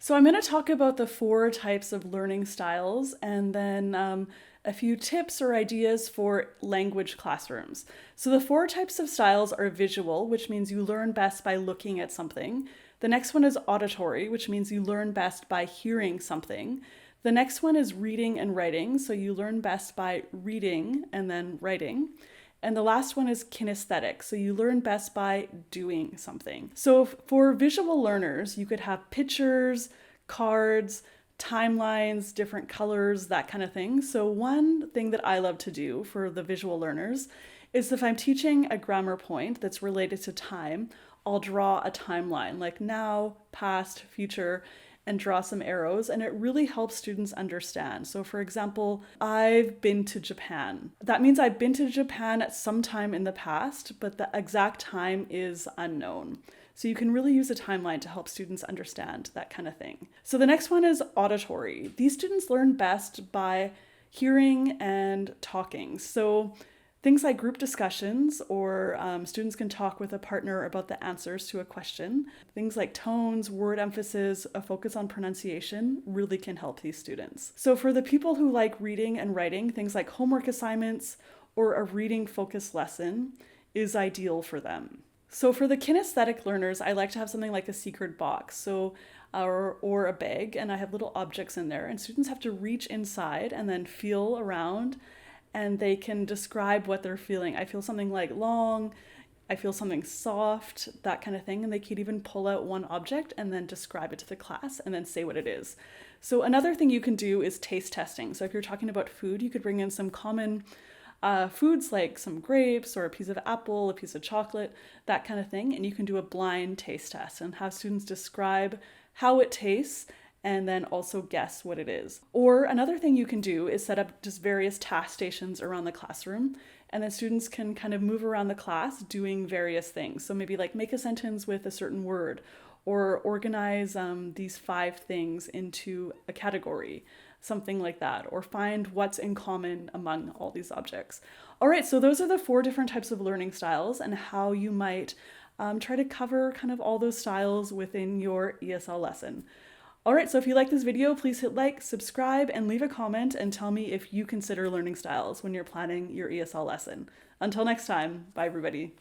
So I'm going to talk about the 4 types of learning styles and then a few tips or ideas for language classrooms. So the 4 types of styles are visual, which means you learn best by looking at something. The next one is auditory, which means you learn best by hearing something. The next one is reading and writing, so you learn best by reading and then writing. And the last one is kinesthetic. So you learn best by doing something. So for visual learners, you could have pictures, cards, timelines, different colors, that kind of thing. So one thing that I love to do for the visual learners is if I'm teaching a grammar point that's related to time, I'll draw a timeline like now, past, future, and draw some arrows, and it really helps students understand. So for example, I've been to Japan. That means I've been to Japan at some time in the past, but the exact time is unknown. So you can really use a timeline to help students understand that kind of thing. So the next one is auditory. These students learn best by hearing and talking. So things like group discussions, or students can talk with a partner about the answers to a question. Things like tones, word emphasis, a focus on pronunciation really can help these students. So for the people who like reading and writing, things like homework assignments or a reading focused lesson is ideal for them. So for the kinesthetic learners, I like to have something like a secret box, or a bag, and I have little objects in there, and students have to reach inside and then feel around, and they can describe what they're feeling. I feel something like long, I feel something soft, that kind of thing. And they could even pull out one object and then describe it to the class and then say what it is. So another thing you can do is taste testing. So if you're talking about food, you could bring in some common foods like some grapes or a piece of apple, a piece of chocolate, that kind of thing. And you can do a blind taste test and have students describe how it tastes and then also guess what it is. Or another thing you can do is set up just various task stations around the classroom, and then students can kind of move around the class doing various things. So maybe like make a sentence with a certain word, or organize these 5 things into a category, something like that, or find what's in common among all these objects. All right, so those are the 4 different types of learning styles and how you might try to cover kind of all those styles within your ESL lesson. All right, so if you like this video, please hit like, subscribe, and leave a comment and tell me if you consider learning styles when you're planning your ESL lesson. Until next time, bye everybody.